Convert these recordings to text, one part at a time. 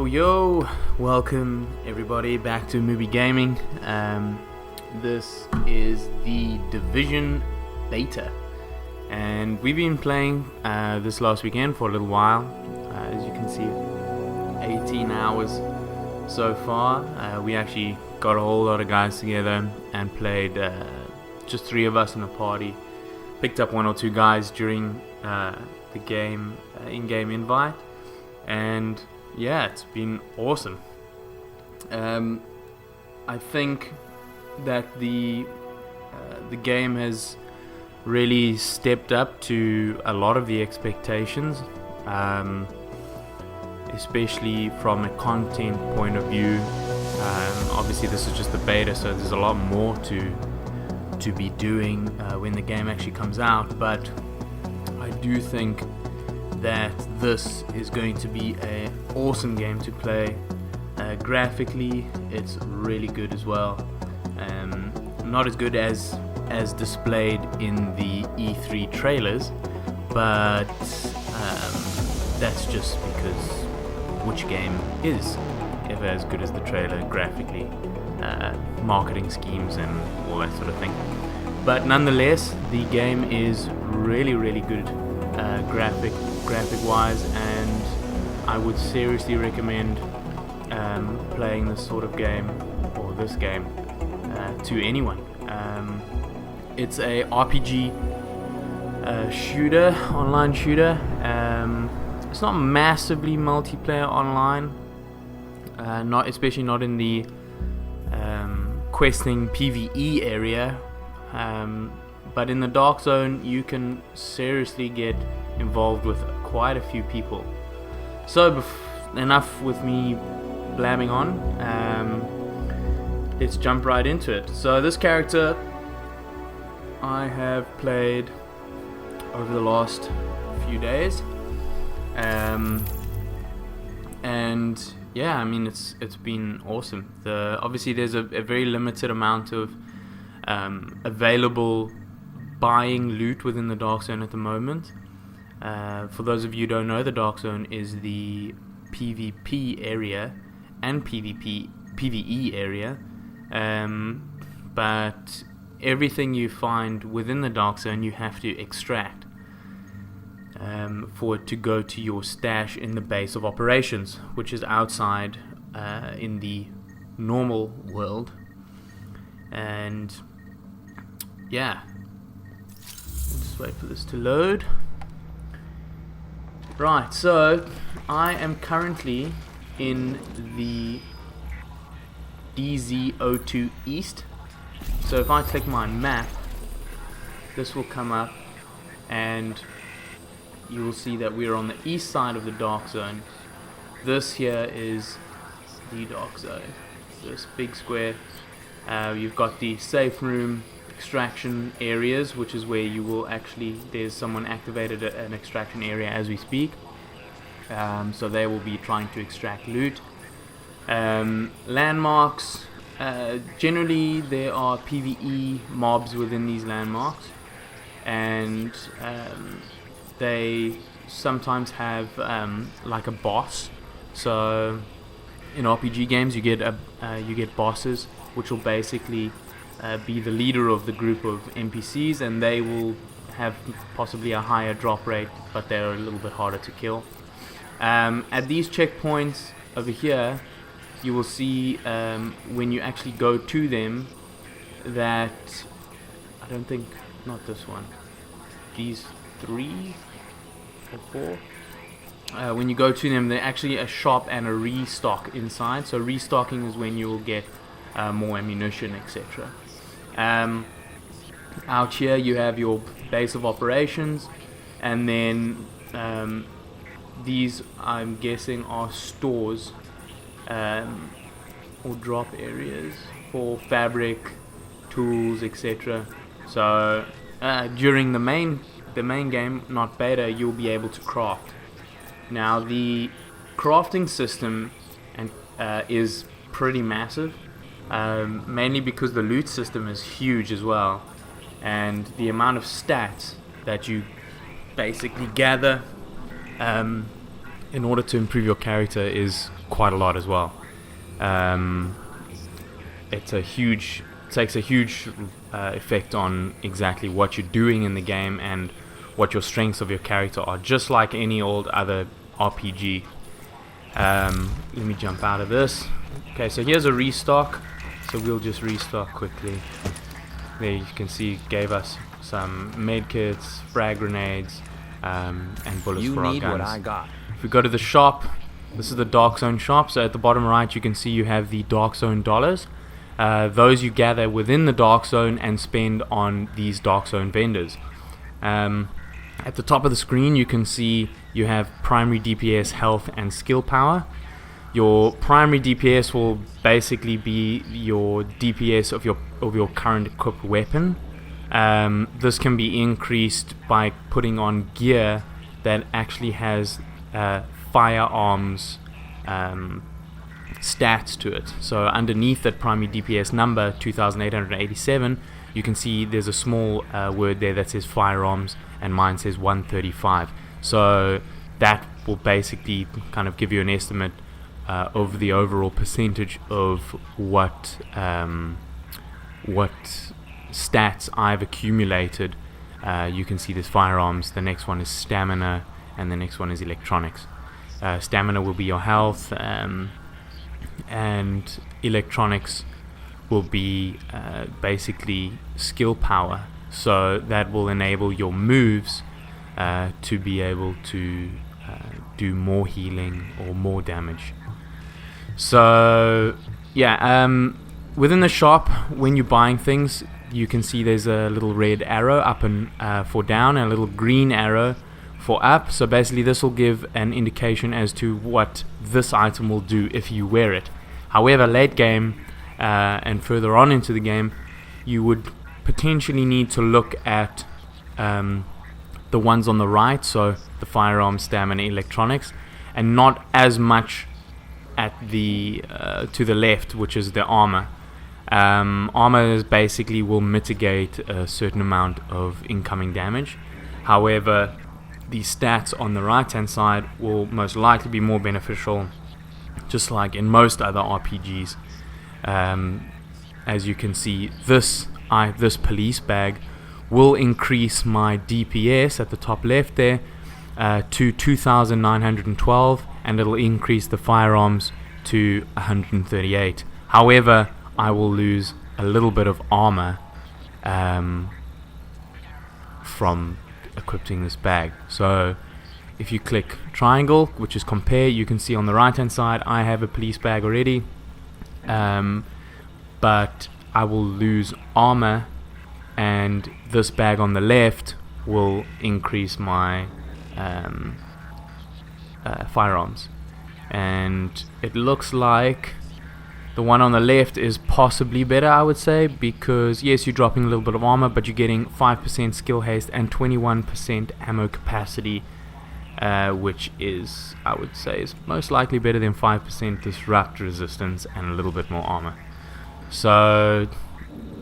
Yo, welcome everybody back to Movie Gaming. This is the Division beta, and we've been playing this last weekend for a little while. As you can see, 18 hours so far. We actually got a whole lot of guys together and played, just three of us in a party. Picked up one or two guys during the game, in-game invite, and yeah, it's been awesome. I think that the game has really stepped up to a lot of the expectations, especially from a content point of view. Obviously this is just the beta, so there's a lot more to be doing when the game actually comes out, but I do think that this is going to be an awesome game to play. Graphically, it's really good as well. Not as good as displayed in the E3 trailers, but that's just because which game is ever as good as the trailer graphically, marketing schemes and all that sort of thing. But nonetheless, the game is really good graphic wise, and I would seriously recommend playing this sort of game, or this game, to anyone. It's a RPG shooter, online shooter. It's not massively multiplayer online, especially not in the questing PvE area, but in the Dark Zone you can seriously get involved with quite a few people. So enough with me blabbing on. Let's jump right into it. So this character I have played over the last few days, and yeah, I mean it's been awesome. Obviously there's a very limited amount of available buying loot within the Dark Zone at the moment. For those of you who don't know, the Dark Zone is the PvP area and PvE area, but everything you find within the Dark Zone you have to extract for it to go to your stash in the base of operations, which is outside in the normal world. And yeah, just wait for this to load. Right, so I am currently in the DZ02 East. So if I click my map, this will come up and you will see that we are on the east side of the Dark Zone. This here is the Dark Zone, this big square. You've got the safe room, extraction areas, which is where you will actually, there's someone activated an extraction area as we speak, so they will be trying to extract loot. Landmarks, generally there are PvE mobs within these landmarks, and they sometimes have like a boss. So in RPG games you get bosses, which will basically be the leader of the group of NPCs, and they will have possibly a higher drop rate, but they're a little bit harder to kill. At these checkpoints over here, you will see when you actually go to them that, I don't think, not this one, these 3 or 4, when you go to them, they're actually a shop and a restock inside. So restocking is when you will get more ammunition, etc. Out here you have your base of operations, and then these, I'm guessing, are stores or drop areas for fabric, tools, etc. So during the main game, not beta, you'll be able to craft. Now the crafting system is pretty massive, mainly because the loot system is huge as well, and the amount of stats that you basically gather in order to improve your character is quite a lot as well. Takes a huge effect on exactly what you're doing in the game and what your strengths of your character are, just like any old other RPG. Let me jump out of this. Okay, so here's a restock, so we'll just restock quickly. There you can see it gave us some medkits, frag grenades, and bullets for our guns. You need what I got. If we go to the shop, this is the Dark Zone shop, so at the bottom right you can see you have the Dark Zone dollars. Those you gather within the Dark Zone and spend on these Dark Zone vendors. At the top of the screen you can see you have primary DPS, health and skill power. Your primary DPS will basically be your DPS of your current equipped weapon. This can be increased by putting on gear that actually has firearms stats to it. So underneath that primary DPS number 2887, you can see there's a small word there that says firearms, and mine says 135. So that will basically kind of give you an estimate of the overall percentage of what stats I've accumulated. You can see there's firearms, the next one is stamina, and the next one is electronics. Stamina will be your health, and electronics will be basically skill power, so that will enable your moves to be able to do more healing or more damage. So yeah, within the shop, when you're buying things, you can see there's a little red arrow up and for down, and a little green arrow for up. So basically this will give an indication as to what this item will do if you wear it. However, late game and further on into the game, you would potentially need to look at the ones on the right, so the firearms, stamina, electronics, and not as much at the to the left, which is the armor. Armor basically will mitigate a certain amount of incoming damage. However, the stats on the right hand side will most likely be more beneficial, just like in most other RPGs. As you can see, this police bag will increase my DPS at the top left there to 2,912, and it'll increase the firearms to 138. However, I will lose a little bit of armor from equipping this bag. So if you click triangle, which is compare, you can see on the right hand side I have a police bag already, but I will lose armor, and this bag on the left will increase my firearms. And it looks like the one on the left is possibly better, I would say, because yes, you're dropping a little bit of armor, but you're getting 5% skill haste and 21% ammo capacity, which is, I would say, is most likely better than 5% disrupt resistance and a little bit more armor. So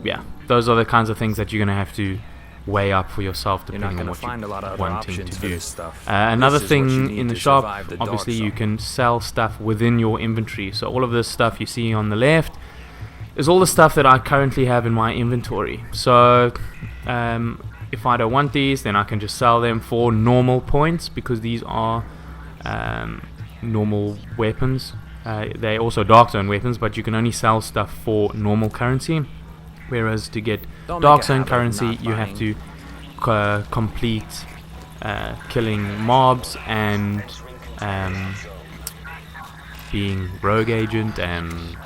yeah, those are the kinds of things that you're going to have to weigh up for yourself depending on what you're wanting to do. Another thing in the shop, obviously you can sell stuff within your inventory. So all of this stuff you see on the left is all the stuff that I currently have in my inventory. So if I don't want these, then I can just sell them for normal points, because these are normal weapons. They're also Dark Zone weapons, but you can only sell stuff for normal currency. Whereas to get Dark Zone currency, you have to complete killing mobs and being rogue agent and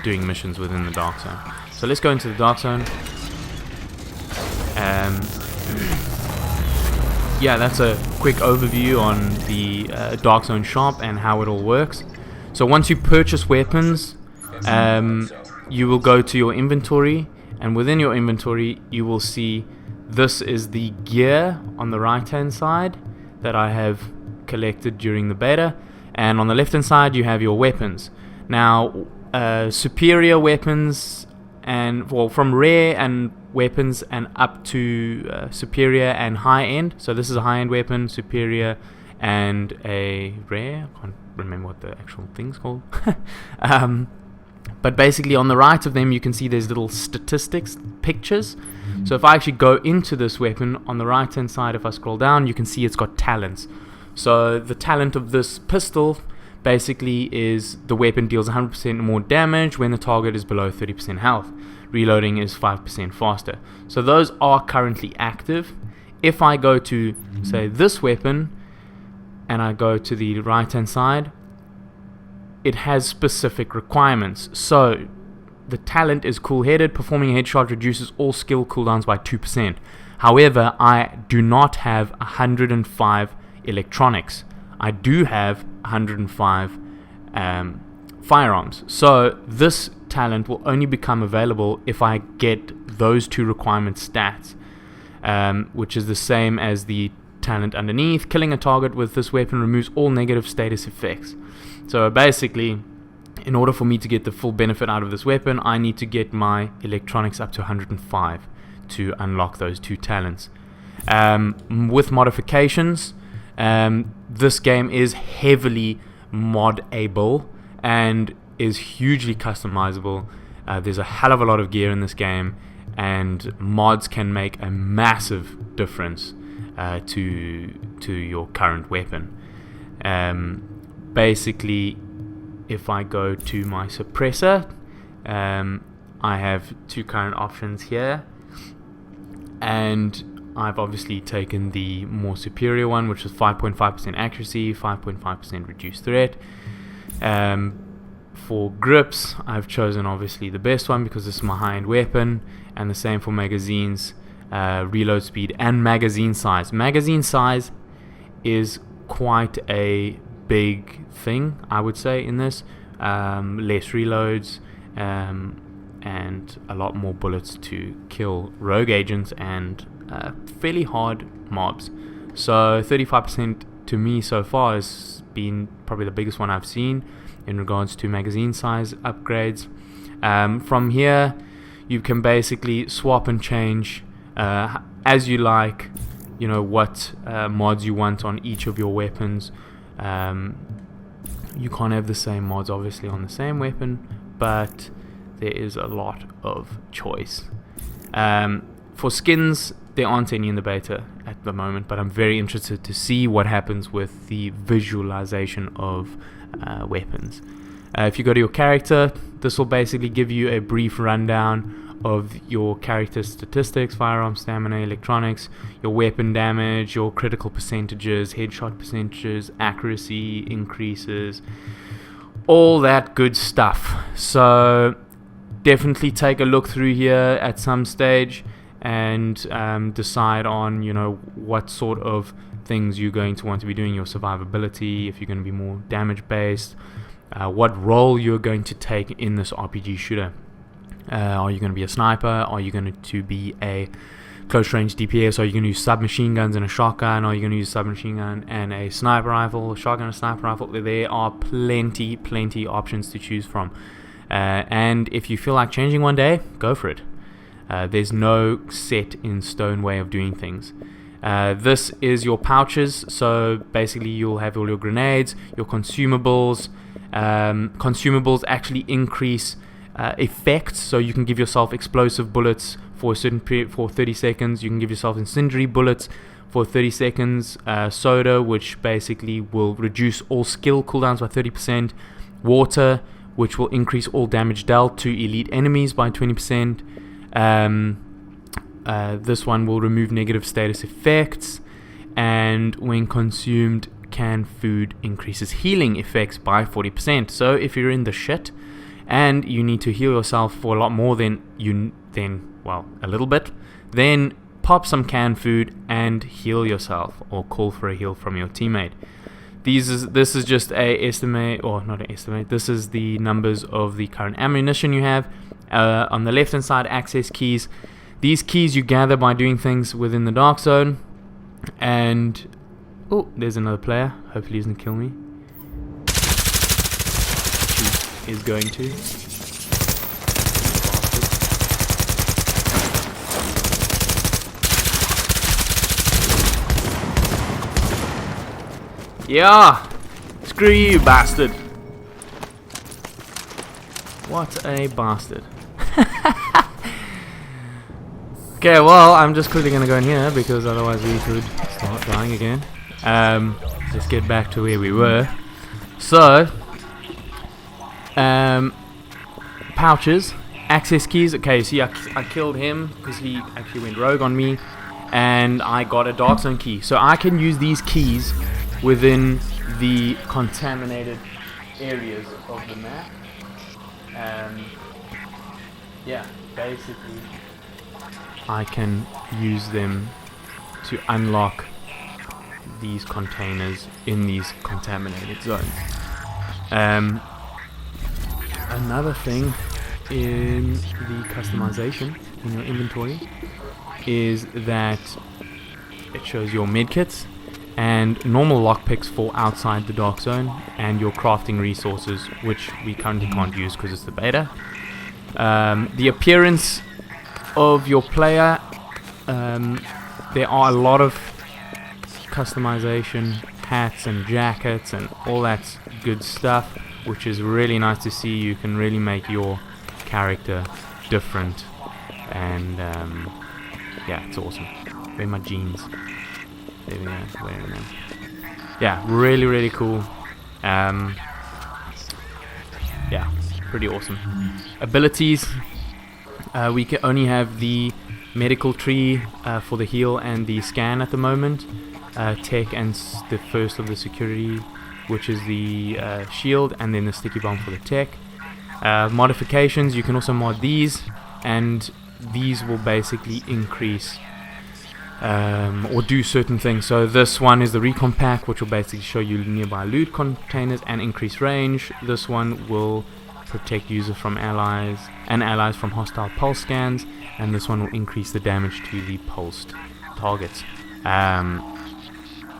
doing missions within the Dark Zone. So let's go into the Dark Zone. Yeah, that's a quick overview on the Dark Zone shop and how it all works. So once you purchase weapons, you will go to your inventory, and within your inventory you will see this is the gear on the right hand side that I have collected during the beta, and on the left hand side you have your weapons. Now superior weapons, and well, from rare and weapons and up to superior and high end. So this is a high end weapon, superior and a rare. I can't remember what the actual thing's called. But basically on the right of them you can see there's little statistics pictures. So if I actually go into this weapon, on the right hand side, if I scroll down, you can see it's got talents. So the talent of this pistol basically is the weapon deals 100% more damage when the target is below 30% health. Reloading is 5% faster. So those are currently active. If I go to, say, this weapon, and I go to the right hand side, it has specific requirements. So the talent is cool-headed. Performing a headshot reduces all skill cooldowns by 2%. However, I do not have 105 electronics. I do have 105 firearms. So this talent will only become available if I get those two requirement stats, which is the same as the talent underneath. Killing a target with this weapon removes all negative status effects. So basically, in order for me to get the full benefit out of this weapon, I need to get my electronics up to 105 to unlock those two talents. With modifications, this game is heavily mod-able and is hugely customizable. There's a hell of a lot of gear in this game, and mods can make a massive difference to your current weapon. Basically, if I go to my suppressor, I have two current options here, and I've obviously taken the more superior one, which is 5.5% accuracy, 5.5% reduced threat. For grips, I've chosen obviously the best one because this is my high-end weapon, and the same for magazines, reload speed, and magazine size. Magazine size is quite a big thing, I would say, in this. Less reloads, and a lot more bullets to kill rogue agents and fairly hard mobs. So 35% to me so far has been probably the biggest one I've seen in regards to magazine size upgrades. From here, you can basically swap and change as you like, you know, what mods you want on each of your weapons. You can't have the same mods obviously on the same weapon, but there is a lot of choice. For skins, there aren't any in the beta at the moment, but I'm very interested to see what happens with the visualization of weapons. If you go to your character, this will basically give you a brief rundown of your character's statistics: firearm, stamina, electronics, your weapon damage, your critical percentages, headshot percentages, accuracy increases, all that good stuff. So definitely take a look through here at some stage and decide on, you know, what sort of things you're going to want to be doing, your survivability, if you're going to be more damage based, what role you're going to take in this RPG shooter. Are you going to be a sniper? Are you going to be a close range DPS? Are you going to use submachine guns and a shotgun? Are you going to use submachine gun and a sniper rifle, shotgun and a sniper rifle? There are plenty options to choose from. And if you feel like changing one day, go for it. There's no set in stone way of doing things. This is your pouches. So basically you'll have all your grenades, your consumables. Consumables actually increase effects, so you can give yourself explosive bullets for a certain period, for 30 seconds. You can give yourself incendiary bullets for 30 seconds. Soda, which basically will reduce all skill cooldowns by 30%. Water, which will increase all damage dealt to elite enemies by 20%. This one will remove negative status effects, and when consumed, canned food increases healing effects by 40%. So if you're in the shit and you need to heal yourself for a lot more than a little bit, then pop some canned food and heal yourself, or call for a heal from your teammate. This is just a estimate, or not an estimate. This is the numbers of the current ammunition you have. On the left hand side, access keys. These keys you gather by doing things within the dark zone. And oh, there's another player. Hopefully he doesn't kill me. He is going to. Yeah! Screw you, bastard! What a bastard. Okay, well, I'm just quickly gonna go in here because otherwise we could start dying again. Let's get back to where we were. So, pouches, access keys. Okay, see, I killed him because he actually went rogue on me, and I got a dark zone key. So I can use these keys within the contaminated areas of the map. Yeah, basically, I can use them to unlock these containers in these contaminated zones. Another thing in the customization in your inventory is that it shows your medkits and normal lockpicks for outside the dark zone and your crafting resources, which we currently can't use because it's the beta. The appearance of your player, there are a lot of customization, hats and jackets and all that good stuff, which is really nice to see. You can really make your character different, and yeah, it's awesome. Where are my jeans? There we go, wearing them. Yeah, really cool. Yeah, pretty awesome. Abilities, we can only have the medical tree for the heal and the scan at the moment. Tech and the first of the security, which is the shield, and then the sticky bomb for the tech. Modifications, you can also mod these, and these will basically increase or do certain things. So this one is the recon pack, which will basically show you nearby loot containers and increase range. This one will protect users from allies from hostile pulse scans, and this one will increase the damage to the pulsed targets.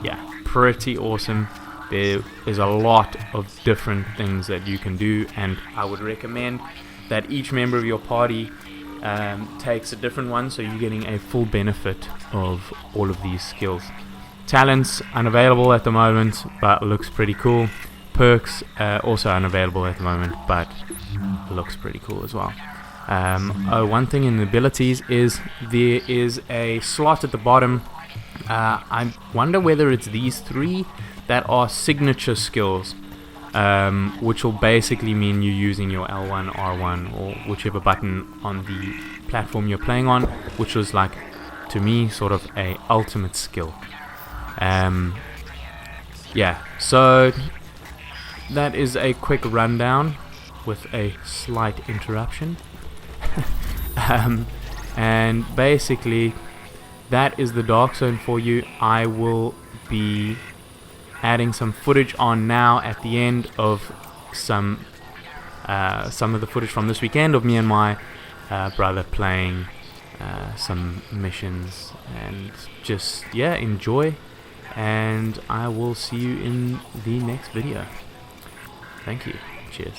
Yeah, pretty awesome. There is a lot of different things that you can do, and I would recommend that each member of your party takes a different one, so you're getting a full benefit of all of these skills. Talents unavailable at the moment, but looks pretty cool. Perks also unavailable at the moment, but looks pretty cool as well. One thing in the abilities is there is a slot at the bottom. I wonder whether it's these three that are signature skills, which will basically mean you're using your L1, R1, or whichever button on the platform you're playing on, which was like, to me, sort of a ultimate skill. Yeah, so that is a quick rundown with a slight interruption. And basically that is the dark zone for you. I will be adding some footage on now at the end of some of the footage from this weekend of me and my brother playing some missions, and just, yeah, enjoy, and I will see you in the next video. Thank you. Cheers.